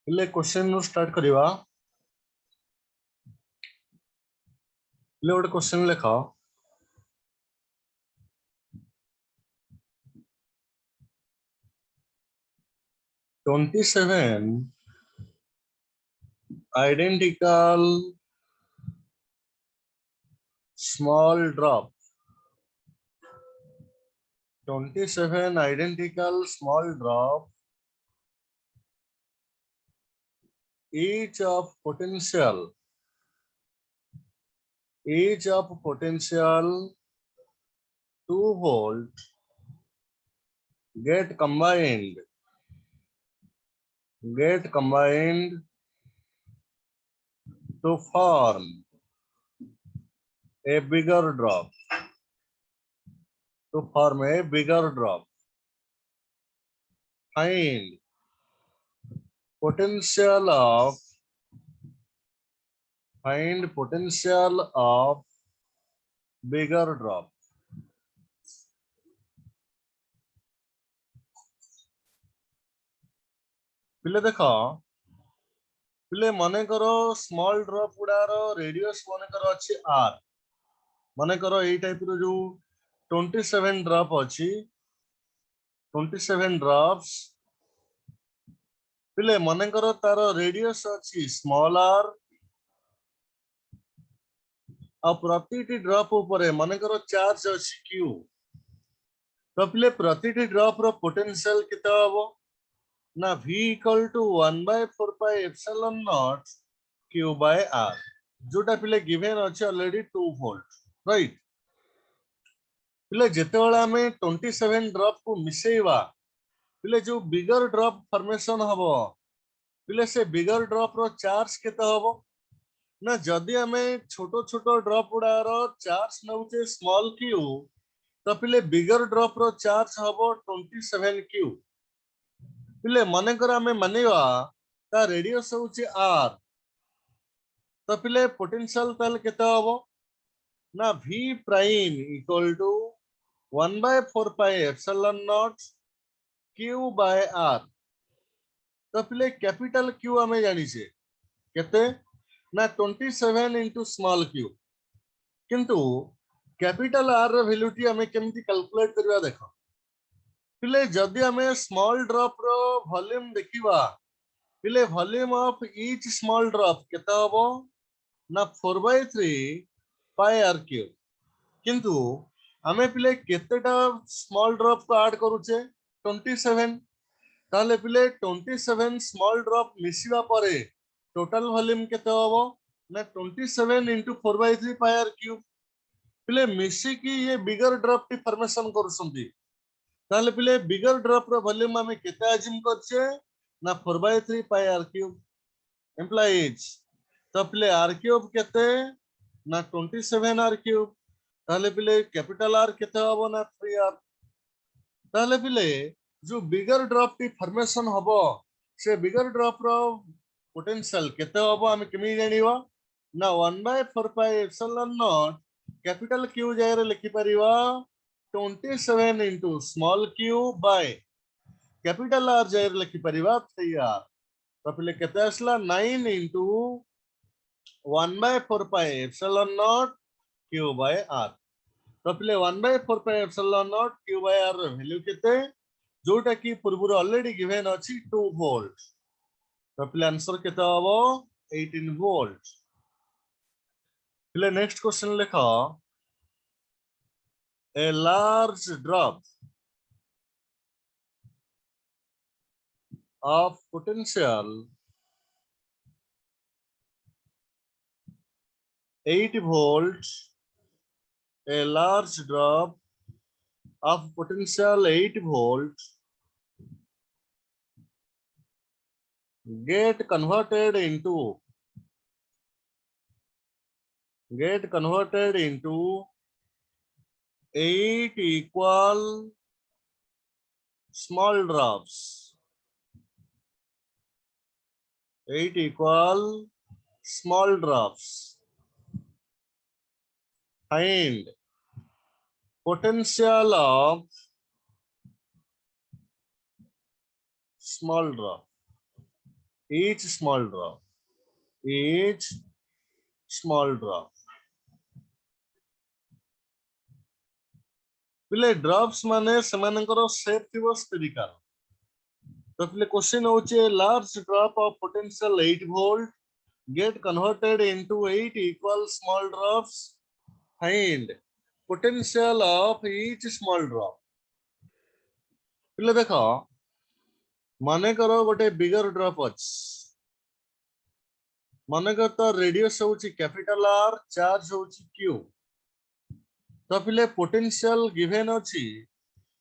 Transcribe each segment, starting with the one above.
ले क्वेश्चन नु स्टार्ट करिवा। ले गोटे क्वेश्चन लेख। 27 identical small drop. 27 identical small drop, each of potential 2 volt get combined to form a bigger drop. Find potential of bigger drop. पिले देख पिले मन कर स्मॉल ड्रॉप गुड़ार रेडियस मन कर अच्छी आर मन कर यही टाइप रो जो 27 ड्रॉप अच्छी 27 ड्रॉप्स पिले मन कर तार रेडियस अच्छी स्मॉल आर और प्रति ड्रॉप ऊपर मन कर चार्ज अच्छी क्यू तो पिले प्रति ड्रॉप रो पोटेंशियल कितना हबो ना V equal to 1/4 pi epsilon naught Q by R जोटा पिले गिवन अच्छे ऑलरेडी 2 वोल्ट राइट। पिले जेते वाला हमें 27 ड्रॉप को मिसेइवा पिले जो बिगर ड्रॉप फॉर्मेशन हबो पिले से बिगर ड्रॉप रो चार्ज केते हबो ना जदी हमें छोटो छोटो ड्रॉप उडारो चार्ज नउचे स्मॉल q तो पिले बिगर ड्रॉप रो चार्ज हबो 27 q पिले मन कर हमें मानिवा ता रेडियस होची r तो पिले पोटेंशियल ताल केते हबो ना v prime equal to 1/4 pi epsilon naught q by r तो पिले कैपिटल q हमें जानी छे केते ना 27 इंटू स्मॉल q किंतु कैपिटल r रो वैल्यूटी हमें केमती कैलकुलेट करबा देखो पिले जदी हमें स्मॉल ड्रॉप रो वॉल्यूम देखिबा पिले volume of each small drop केता हबो ना 4/3 पाई r क्यूब किंतु हमें पिले केतेटा स्मॉल ड्रॉप को ऐड करूचे 27 ताले पिले 27 स्मॉल ड्रॉप मिसिबा परे टोटल वॉल्यूम केते हबो ना 27 into 4/3 पाई r क्यूब पिले मिसी की ये बिगर ड्रॉप की फॉर्मेशन करूसंती ताले पिले बिगर ड्रॉप रो वॉल्यूम हमें केते अज्यूम करछे ना 4/3 पाई r क्यूब एम्प्लाइज तो पिले r क्यूब केते ना 27 r क्यूब ताले पिले कैपिटल R केते हबो ना 3r ताले पिले जो बिगर ड्रॉप की फॉर्मेशन हबो से बिगर ड्रॉप रो पोटेंशियल केते हबो हम केमि जानिबा ना 1/4 pi epsilon naught capital Q जाय लिखि परिवा 27 into small q by capital R जाय लिखि परिवा 3r तो पिले केते आसला 9 into 1/4 pi epsilon naught Q by R तो पिले 1/4 pi epsilon naught Q by R value केते जोटा की पूर्व ऑलरेडी गिवन अछि 2 वोल्ट तो पिले आंसर केते हबो 18 वोल्ट। पिले नेक्स्ट क्वेश्चन लेखा a large drop of potential 8 volts, a large drop of potential 8 volts get converted into 8 equal small drops. 8 equal small drops. Find potential of small drop. each small drop, each small drop. पिले drops माने सेमानकर shape थिबो spherical. तो पिले question होचे large drop of potential 8 volt get converted into 8 equal small drops. Find potential of each small drop. पिले देखो माने करो गोटे बिगर ड्रॉप अछि. माने कर तो रेडियस होची कैपिटल आर, चार्ज होची क्यू. तो पिले पोटेंशियल गिवन अछि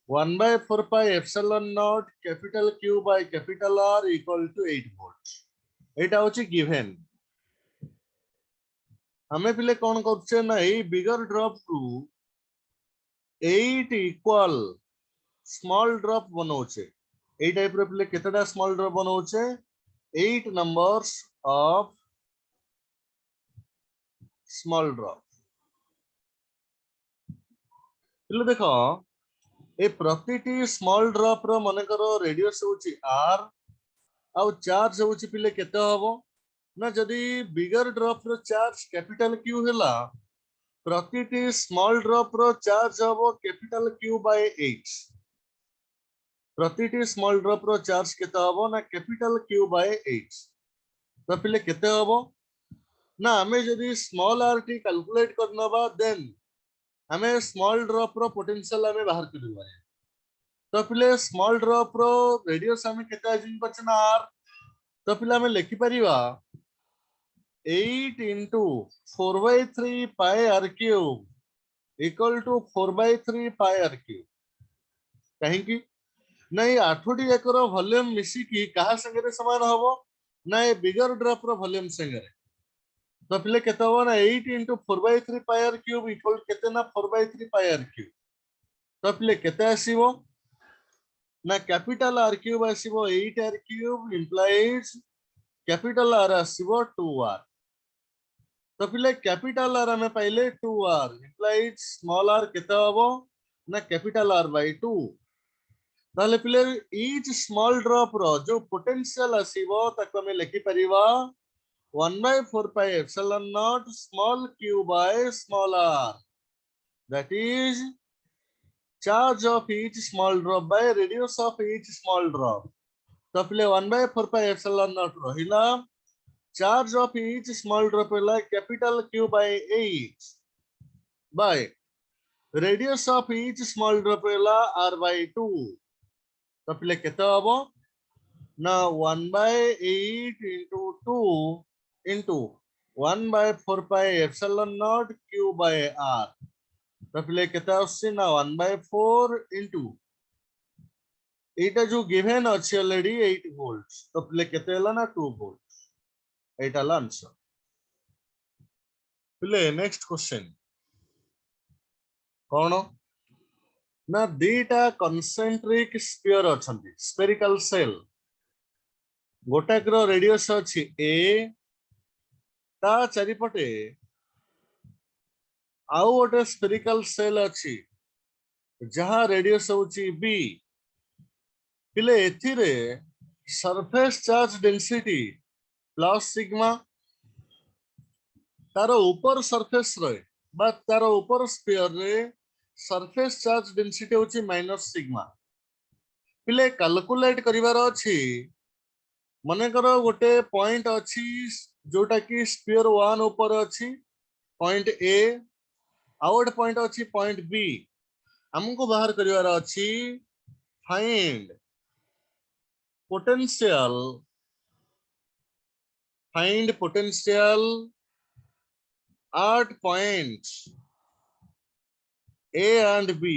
1/4 pi epsilon naught capital Q by capital R equal to 8 volt. एटा होची गिवन. हमें पिले कौन करछे ना a bigger drop to 8 equal small drop बनौछे. ए टाइप रे पिले केतेटा स्मॉल ड्रॉप बनौछे 8 नंबर्स ऑफ स्मॉल ड्रॉप. पिले देखो ए प्रतिटी स्मॉल ड्रॉप रो माने करो रेडियस होची r आउ चार्ज होची पिले केते हबो ना जदी बिगर ड्रॉप रो चार्ज कैपिटल Q हैला प्रतिटी स्मॉल ड्रॉप रो चार्ज हबो कैपिटल Q बाय 8. प्रतिटी स्मॉल ड्रॉप रो चार्ज केते हबो ना कैपिटल Q बाय 8. तो पिले केते हबो ना हमें जदी स्मॉल r टी कैलकुलेट करनबा देन हमें स्मॉल ड्रॉप रो पोटेंशियल हमें बाहर करबा. तो पिले स्मॉल ड्रॉप रो रेडियस हमें केते अज्यूम करछना r. तो पिले हमें लिखि परिबा 8 into 4/3 pi r cube equal to 4/3 pi r cube. कहीं की नहीं 8टी एकर वॉल्यूम मिसी की कहा संगे समान हबो ना a bigger drop rho volume संगे. तो पिले केते हो ना 8 into 4/3 pi r cube equal केते ना 4/3 pi r cube. तो पिले केते आसीबो ना capital R cube आसीबो 8 r cube implies capital R आसीबो 2r. तो पिले कैपिटल R हमें पहले 2r implies स्मॉल r केते हबो ना कैपिटल R by 2. ताले पिले each small drop रो जो पोटेंशियल आसीबो ताको हमें लिखि परिबा 1/4 pi epsilon naught small q by small r. That is charge of each small drop by radius of each small drop. तो पिले 1/4 pi epsilon naught रहिला. Charge of each small drop है capital Q by 8 by radius of each small drop है r by 2. तो पिले केते हबो ना 1/8 into 2 into 1/4 pi epsilon naught Q by r. तो पिले केते आसी ना 1/4 into एटा जो गिवन अछि ऑलरेडी 8 वोल्ट्स. तो पिले केते हला ना 2 वोल्ट. एटा ला आंसर. पिले नेक्स्ट क्वेश्चन कौन ना दीटा कंसेंट्रिक स्फीयर अछंती स्फेरिकल सेल. गोटाक रो रेडियस अछि a ता चारिपटे आउ गोटे स्फेरिकल सेल अछि जहां रेडियस होची b. पिले एथिरे surface charge density plus sigma तारो ऊपर सरफेस रे बा तारो ऊपर स्फीयर रे सरफेस चार्ज डेंसिटी होची माइनस सिग्मा. पिले कैलकुलेट करिवार अछि मने करो गोटे पॉइंट अछि जोटा कि स्फीयर 1 ऊपर अछि पॉइंट a आउट पॉइंट अछि पॉइंट b. हमको बाहर करिवार अछि find potential at points A and B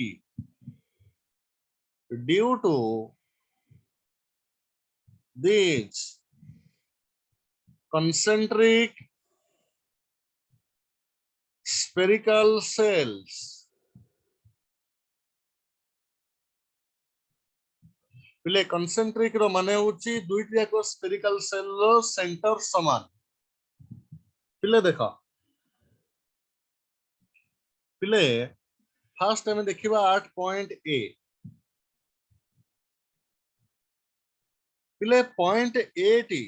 due to these concentric spherical cells. पिले concentric रो माने होची दुईटी जाको spherical cell रो सेंटर समान. पिले देखा पिले फर्स्ट हमें देखिबा 8 पॉइंट A. पिले पॉइंट A टी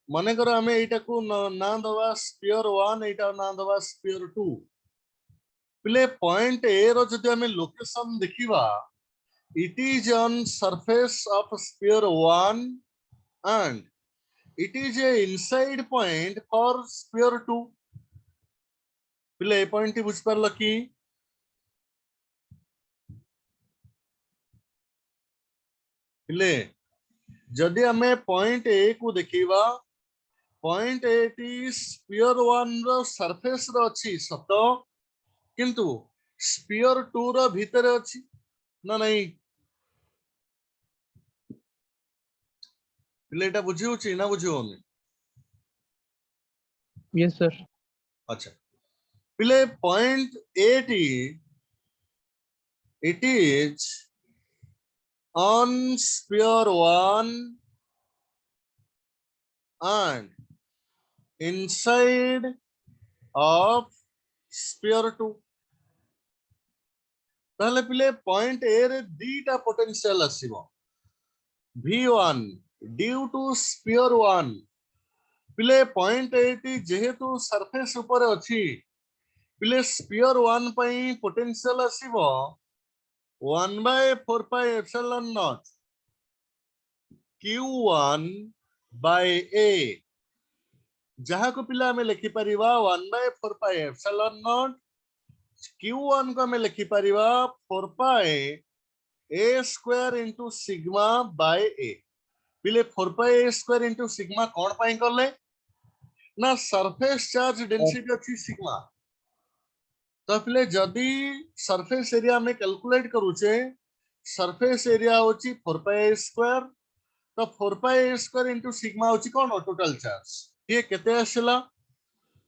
मानेकर आमे एटा को ना दवा स्फीयर 1 एटा ना दवा स्फीयर 2 पिले पॉइंट ए रो जदि आमे लोकेशन देखिबा it is on surface of sphere 1 and it is a inside point for sphere 2 पिले ए पॉइंट बुझ परल कि पिले जदि आमे पॉइंट ए को देखिबा पॉइंट ए टी स्फीयर 1 रो सरफेस रो अछि सत किंतु स्फीयर 2 रो भीतर अछि ना नहीं पिले एटा बुझी होची ना बुझी होनी Yes, sir. अच्छा पिले point A T it is on sphere 1 and inside of sphere 2 ताहले पिले पॉइंट ए रे दीटा पोटेंशियल आसीबो v1 ड्यू टू स्फीयर 1 पिले पॉइंट ए टी जेहेतु सरफेस ऊपर अछि पिले स्फीयर 1 पई पोटेंशियल आसीबो 1 by 4 pi epsilon naught q1 by a जहाँ को पिला में लिखि परिवा 1 by 4 pi epsilon naught q1 को में लिखि परिवा 4 pi a square into sigma by a पिले 4 pi a square into sigma कौन पाई करले ना सरफेस चार्ज डेंसिटी अछि सिग्मा तो पिले जदी सरफेस एरिया में कैलकुलेट करूचे सरफेस एरिया होची 4 pi a square तो 4 pi a square into sigma होची कौन टोटल चार्ज ये केते आसला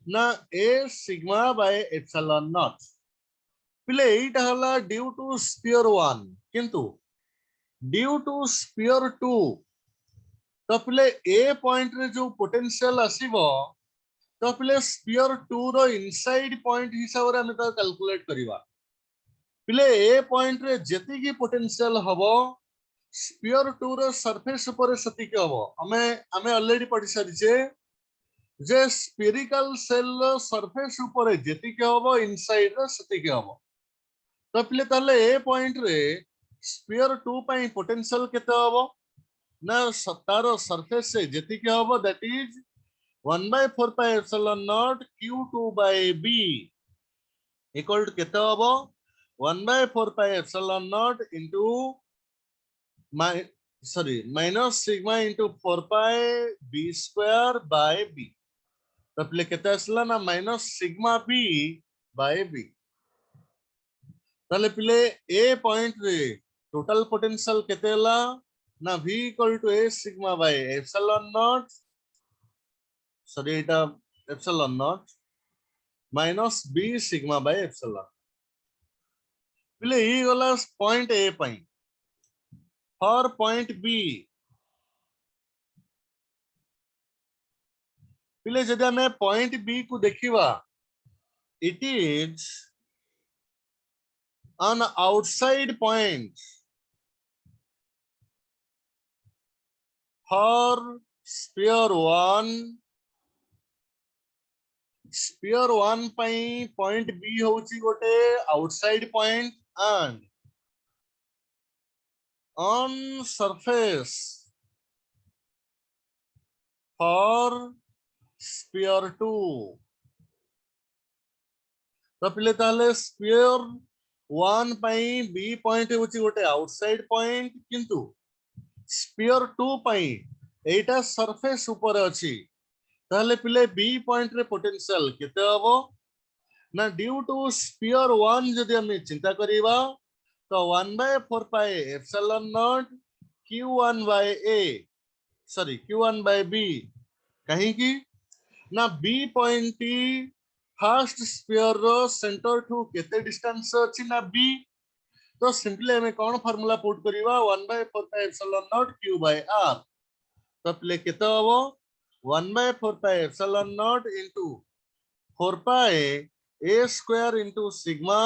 ना a sigma by epsilon naught पिले एटा हला ड्यू टू स्फीयर 1 किंतु ड्यू टू स्फीयर 2 तो पिले ए पॉइंट रे जो पोटेंशियल आसीबो तो पिले स्फीयर 2 रो इनसाइड पॉइंट हिसाब रे हम तो कैलकुलेट करिवा पिले ए पॉइंट रे जेति की पोटेंशियल हबो स्फीयर 2 रो सरफेस ऊपर सती के हबो हमें ऑलरेडी पढ़ी सारिचे जे स्फेरिकल सेल रो सरफेस ऊपर जेति के हबो इनसाइड रो सती के हबो तो पिले ताले ए पॉइंट रे स्फीयर 2 पई पोटेंशियल केते हबो ना तारो सरफेस से जेति के हबो that is 1 by 4 pi epsilon naught q2 by b equal to केते हबो 1 by 4 pi epsilon naught into minus sigma into 4 pi b square by b तो पिले केते आसला ना minus sigma b by b ताले पिले a पॉइंट रे टोटल पोटेंशियल केते ला ना v equal to a sigma by epsilon naught sorry eta epsilon naught minus b sigma by epsilon पिले ई गला पॉइंट ए पई फॉर पॉइंट बी पिले जदि हमें पॉइंट बी को देखिवा it is an outside point for sphere 1 पई point B होची गोटे outside point and on surface for sphere 2 तो पिले ताले sphere 1 पई बी पॉइंट होची गोटे आउटसाइड पॉइंट किंतु स्फीयर 2 पई एटा सरफेस ऊपर अछि ताले पिले बी पॉइंट रे पोटेंशियल केते हबो ना ड्यू टू स्फीयर 1 जदि हम चिंता करिवा तो 1 by 4 pi epsilon naught q1 by a sorry q1 by b कहीं की ना b पॉइंट फर्स्ट स्फीयर रो सेंटर टू केते डिस्टेंस अछि ना b तो सिंपली हमें कौन फार्मूला पुट करिवा 1 by 4 pi epsilon naught q by r तो प्ले केते हबो 1 by 4 pi epsilon naught into 4 pi a square into sigma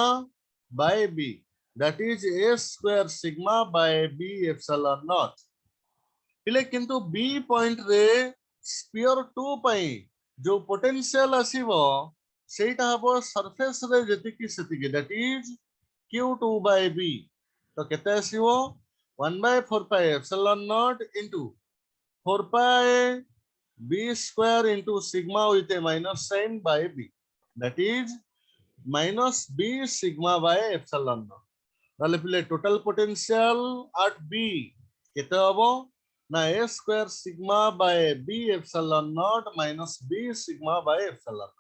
by b that is a square sigma by b epsilon naught पिले किंतु b point रे sphere 2 पाई जो potential आसीबो सेटा हबो सरफेस रे जतिकी सेतिकी that is q2 by b तो केते आसीबो 1 by 4 pi epsilon naught into 4 pi b square into sigma with a minus sign by b that is minus b sigma by epsilon naught তাহলে পিলে টোটাল পোটেনশিয়াল at b কেতে হবো না a square sigma by b epsilon naught minus b sigma by epsilon